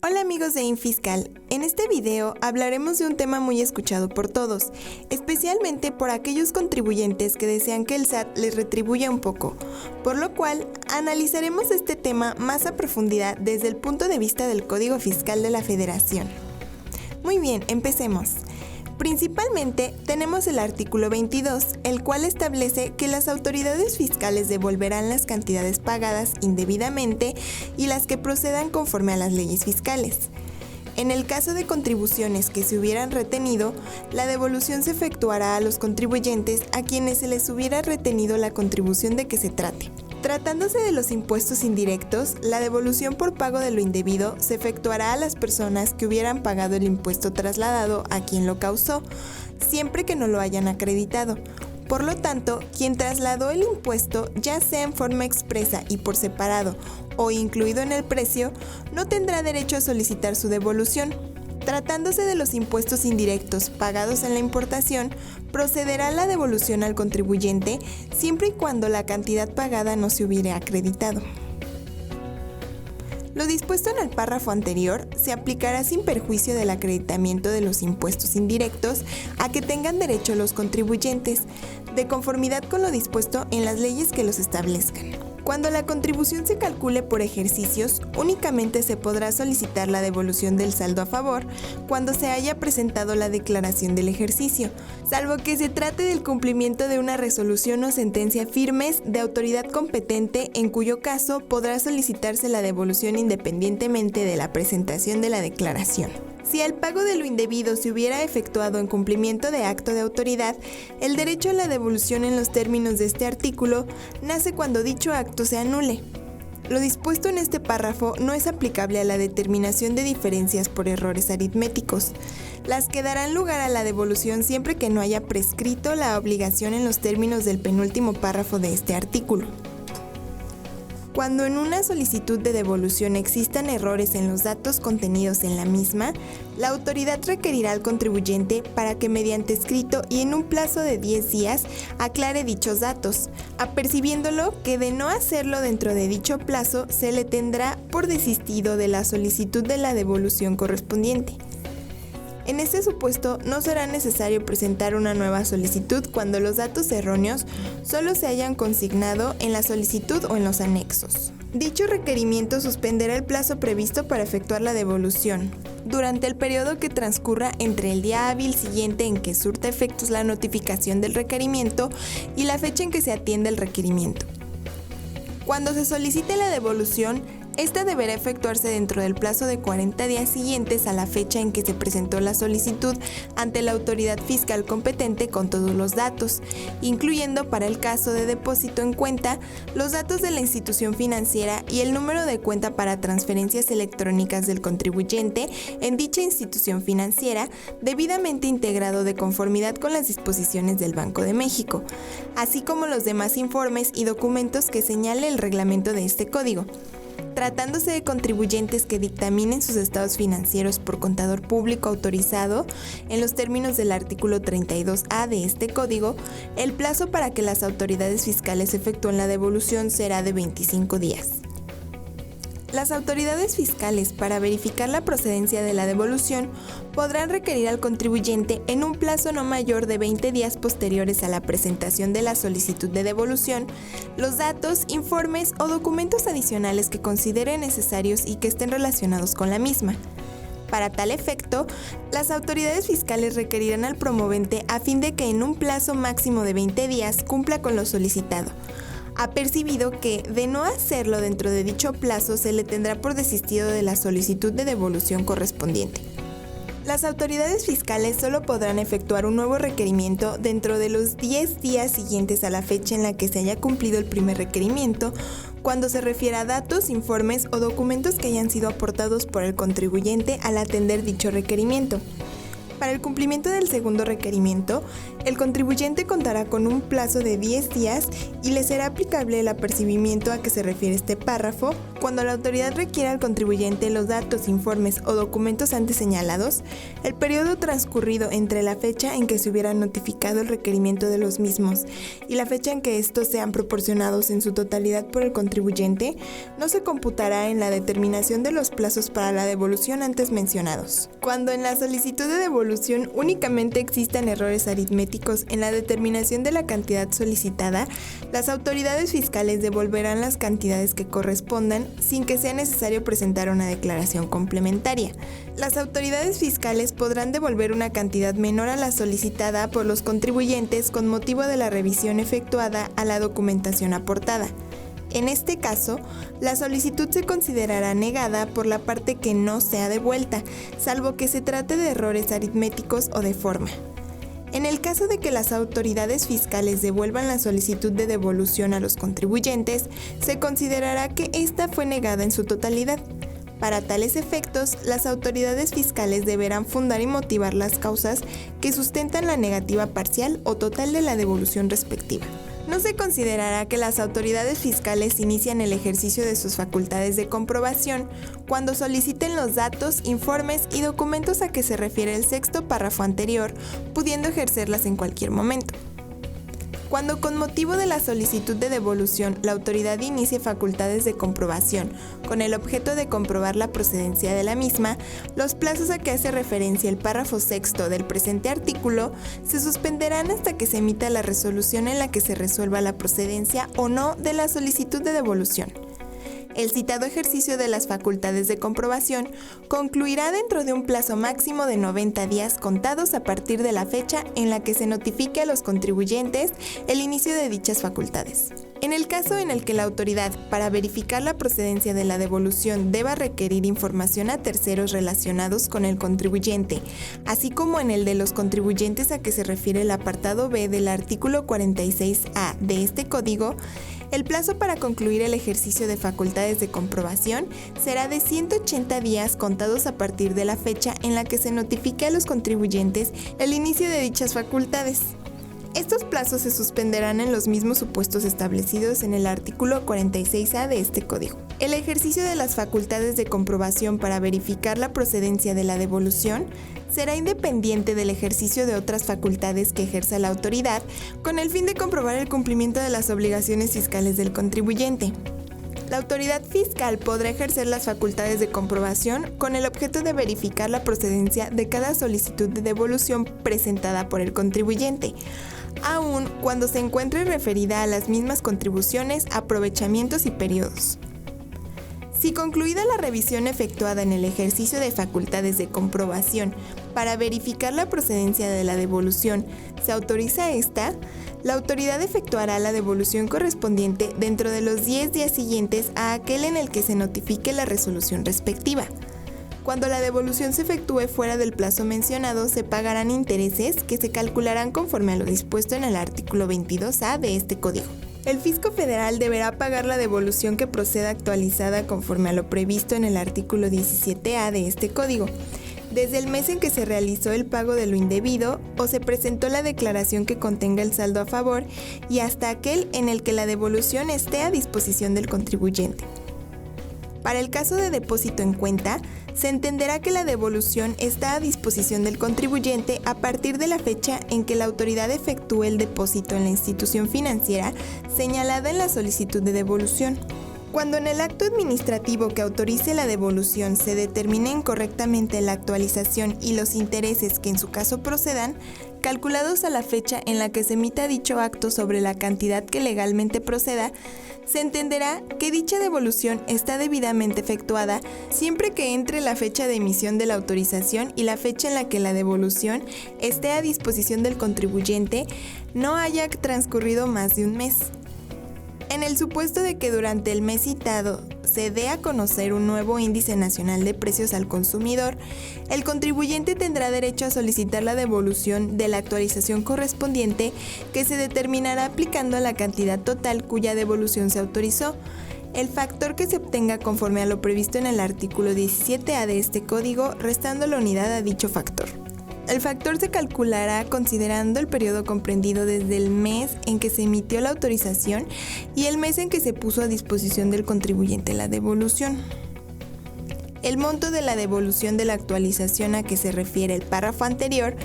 Hola amigos de InFiscal, en este video hablaremos de un tema muy escuchado por todos, especialmente por aquellos contribuyentes que desean que el SAT les retribuya un poco, por lo cual analizaremos este tema más a profundidad desde el punto de vista del Código Fiscal de la Federación. Muy bien, empecemos. Principalmente tenemos el artículo 22, el cual establece que las autoridades fiscales devolverán las cantidades pagadas indebidamente y las que procedan conforme a las leyes fiscales. En el caso de contribuciones que se hubieran retenido, la devolución se efectuará a los contribuyentes a quienes se les hubiera retenido la contribución de que se trate. Tratándose de los impuestos indirectos, la devolución por pago de lo indebido se efectuará a las personas que hubieran pagado el impuesto trasladado a quien lo causó, siempre que no lo hayan acreditado. Por lo tanto, quien trasladó el impuesto, ya sea en forma expresa y por separado o incluido en el precio, no tendrá derecho a solicitar su devolución. Tratándose de los impuestos indirectos pagados en la importación, procederá la devolución al contribuyente siempre y cuando la cantidad pagada no se hubiere acreditado. Lo dispuesto en el párrafo anterior se aplicará sin perjuicio del acreditamiento de los impuestos indirectos a que tengan derecho los contribuyentes, de conformidad con lo dispuesto en las leyes que los establezcan. Cuando la contribución se calcule por ejercicios, únicamente se podrá solicitar la devolución del saldo a favor cuando se haya presentado la declaración del ejercicio, salvo que se trate del cumplimiento de una resolución o sentencia firmes de autoridad competente, en cuyo caso podrá solicitarse la devolución independientemente de la presentación de la declaración. Si el pago de lo indebido se hubiera efectuado en cumplimiento de acto de autoridad, el derecho a la devolución en los términos de este artículo nace cuando dicho acto se anule. Lo dispuesto en este párrafo no es aplicable a la determinación de diferencias por errores aritméticos, las que darán lugar a la devolución siempre que no haya prescrito la obligación en los términos del penúltimo párrafo de este artículo. Cuando en una solicitud de devolución existan errores en los datos contenidos en la misma, la autoridad requerirá al contribuyente para que mediante escrito y en un plazo de 10 días aclare dichos datos, apercibiéndolo que de no hacerlo dentro de dicho plazo se le tendrá por desistido de la solicitud de la devolución correspondiente. En este supuesto, no será necesario presentar una nueva solicitud cuando los datos erróneos solo se hayan consignado en la solicitud o en los anexos. Dicho requerimiento suspenderá el plazo previsto para efectuar la devolución, durante el periodo que transcurra entre el día hábil siguiente en que surta efectos la notificación del requerimiento y la fecha en que se atienda el requerimiento. Cuando se solicite la devolución, esta deberá efectuarse dentro del plazo de 40 días siguientes a la fecha en que se presentó la solicitud ante la autoridad fiscal competente con todos los datos, incluyendo para el caso de depósito en cuenta los datos de la institución financiera y el número de cuenta para transferencias electrónicas del contribuyente en dicha institución financiera, debidamente integrado de conformidad con las disposiciones del Banco de México, así como los demás informes y documentos que señale el reglamento de este código. Tratándose de contribuyentes que dictaminen sus estados financieros por contador público autorizado, en los términos del artículo 32A de este código, el plazo para que las autoridades fiscales efectúen la devolución será de 25 días. Las autoridades fiscales, para verificar la procedencia de la devolución, podrán requerir al contribuyente en un plazo no mayor de 20 días posteriores a la presentación de la solicitud de devolución, los datos, informes o documentos adicionales que considere necesarios y que estén relacionados con la misma. Para tal efecto, las autoridades fiscales requerirán al promovente a fin de que en un plazo máximo de 20 días cumpla con lo solicitado. Ha percibido que, de no hacerlo dentro de dicho plazo, se le tendrá por desistido de la solicitud de devolución correspondiente. Las autoridades fiscales solo podrán efectuar un nuevo requerimiento dentro de los 10 días siguientes a la fecha en la que se haya cumplido el primer requerimiento, cuando se refiera a datos, informes o documentos que hayan sido aportados por el contribuyente al atender dicho requerimiento. Para el cumplimiento del segundo requerimiento, el contribuyente contará con un plazo de 10 días y le será aplicable el apercibimiento a que se refiere este párrafo cuando la autoridad requiera al contribuyente los datos, informes o documentos antes señalados, el periodo transcurrido entre la fecha en que se hubiera notificado el requerimiento de los mismos y la fecha en que estos sean proporcionados en su totalidad por el contribuyente, no se computará en la determinación de los plazos para la devolución antes mencionados. Cuando en la solicitud de devolución únicamente existan errores aritméticos en la determinación de la cantidad solicitada, las autoridades fiscales devolverán las cantidades que correspondan sin que sea necesario presentar una declaración complementaria. Las autoridades fiscales podrán devolver una cantidad menor a la solicitada por los contribuyentes con motivo de la revisión efectuada a la documentación aportada. En este caso, la solicitud se considerará negada por la parte que no sea devuelta, salvo que se trate de errores aritméticos o de forma. En el caso de que las autoridades fiscales devuelvan la solicitud de devolución a los contribuyentes, se considerará que ésta fue negada en su totalidad. Para tales efectos, las autoridades fiscales deberán fundar y motivar las causas que sustentan la negativa parcial o total de la devolución respectiva. No se considerará que las autoridades fiscales inician el ejercicio de sus facultades de comprobación cuando soliciten los datos, informes y documentos a que se refiere el sexto párrafo anterior, pudiendo ejercerlas en cualquier momento. Cuando con motivo de la solicitud de devolución la autoridad inicie facultades de comprobación con el objeto de comprobar la procedencia de la misma, los plazos a que hace referencia el párrafo sexto del presente artículo se suspenderán hasta que se emita la resolución en la que se resuelva la procedencia o no de la solicitud de devolución. El citado ejercicio de las facultades de comprobación concluirá dentro de un plazo máximo de 90 días contados a partir de la fecha en la que se notifique a los contribuyentes el inicio de dichas facultades. En el caso en el que la autoridad, para verificar la procedencia de la devolución, deba requerir información a terceros relacionados con el contribuyente, así como en el de los contribuyentes a que se refiere el apartado B del artículo 46A de este código, el plazo para concluir el ejercicio de facultades de comprobación será de 180 días contados a partir de la fecha en la que se notifique a los contribuyentes el inicio de dichas facultades. Estos plazos se suspenderán en los mismos supuestos establecidos en el artículo 46A de este código. El ejercicio de las facultades de comprobación para verificar la procedencia de la devolución será independiente del ejercicio de otras facultades que ejerza la autoridad con el fin de comprobar el cumplimiento de las obligaciones fiscales del contribuyente. La autoridad fiscal podrá ejercer las facultades de comprobación con el objeto de verificar la procedencia de cada solicitud de devolución presentada por el contribuyente, aun cuando se encuentre referida a las mismas contribuciones, aprovechamientos y periodos. Si concluida la revisión efectuada en el ejercicio de facultades de comprobación para verificar la procedencia de la devolución, se autoriza esta, la autoridad efectuará la devolución correspondiente dentro de los 10 días siguientes a aquel en el que se notifique la resolución respectiva. Cuando la devolución se efectúe fuera del plazo mencionado, se pagarán intereses que se calcularán conforme a lo dispuesto en el artículo 22A de este código. El Fisco Federal deberá pagar la devolución que proceda actualizada conforme a lo previsto en el artículo 17A de este código, desde el mes en que se realizó el pago de lo indebido o se presentó la declaración que contenga el saldo a favor y hasta aquel en el que la devolución esté a disposición del contribuyente. Para el caso de depósito en cuenta, se entenderá que la devolución está a disposición del contribuyente a partir de la fecha en que la autoridad efectúe el depósito en la institución financiera señalada en la solicitud de devolución. Cuando en el acto administrativo que autorice la devolución se determine incorrectamente la actualización y los intereses que en su caso procedan, calculados a la fecha en la que se emita dicho acto sobre la cantidad que legalmente proceda, se entenderá que dicha devolución está debidamente efectuada siempre que entre la fecha de emisión de la autorización y la fecha en la que la devolución esté a disposición del contribuyente no haya transcurrido más de un mes. En el supuesto de que durante el mes citado se dé a conocer un nuevo índice nacional de precios al consumidor, el contribuyente tendrá derecho a solicitar la devolución de la actualización correspondiente que se determinará aplicando a la cantidad total cuya devolución se autorizó, el factor que se obtenga conforme a lo previsto en el artículo 17A de este código, restando la unidad a dicho factor. El factor se calculará considerando el periodo comprendido desde el mes en que se emitió la autorización y el mes en que se puso a disposición del contribuyente la devolución. El monto de la devolución de la actualización a que se refiere el párrafo anterior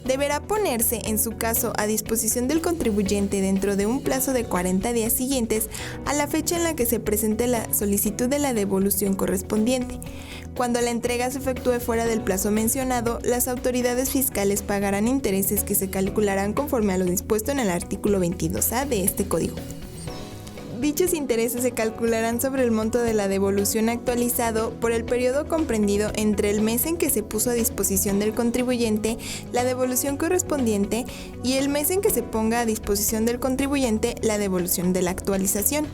deberá ponerse, en su caso, a disposición del contribuyente dentro de un plazo de 40 días siguientes a la fecha en la que se presente la solicitud de la devolución correspondiente. Cuando la entrega se efectúe fuera del plazo mencionado, las autoridades fiscales pagarán intereses que se calcularán conforme a lo dispuesto en el artículo 22A de este código. Dichos intereses se calcularán sobre el monto de la devolución actualizado por el periodo comprendido entre el mes en que se puso a disposición del contribuyente la devolución correspondiente y el mes en que se ponga a disposición del contribuyente la devolución de la actualización.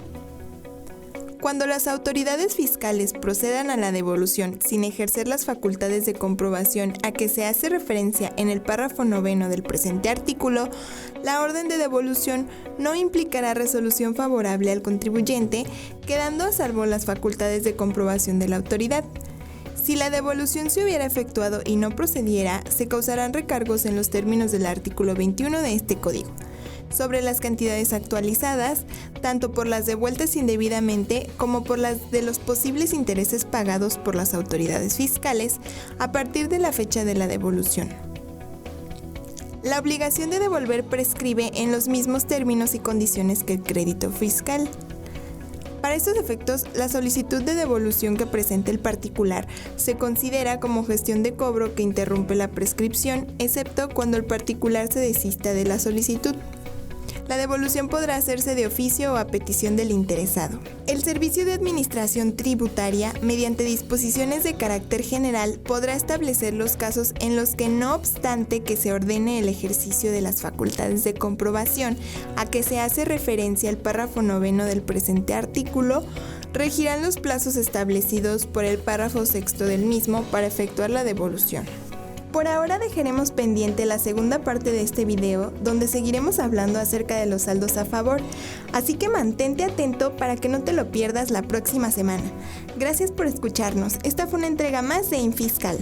Cuando las autoridades fiscales procedan a la devolución sin ejercer las facultades de comprobación a que se hace referencia en el párrafo 9 del presente artículo, la orden de devolución no implicará resolución favorable al contribuyente, quedando a salvo las facultades de comprobación de la autoridad. Si la devolución se hubiera efectuado y no procediera, se causarán recargos en los términos del artículo 21 de este código sobre las cantidades actualizadas, tanto por las devueltas indebidamente como por las de los posibles intereses pagados por las autoridades fiscales a partir de la fecha de la devolución. La obligación de devolver prescribe en los mismos términos y condiciones que el crédito fiscal. Para estos efectos, la solicitud de devolución que presente el particular se considera como gestión de cobro que interrumpe la prescripción, excepto cuando el particular se desista de la solicitud. La devolución podrá hacerse de oficio o a petición del interesado. El Servicio de Administración Tributaria, mediante disposiciones de carácter general, podrá establecer los casos en los que, no obstante que se ordene el ejercicio de las facultades de comprobación a que se hace referencia el párrafo 9 del presente artículo, regirán los plazos establecidos por el párrafo 6 del mismo para efectuar la devolución. Por ahora dejaremos pendiente la segunda parte de este video, donde seguiremos hablando acerca de los saldos a favor, así que mantente atento para que no te lo pierdas la próxima semana. Gracias por escucharnos, esta fue una entrega más de InFiscal.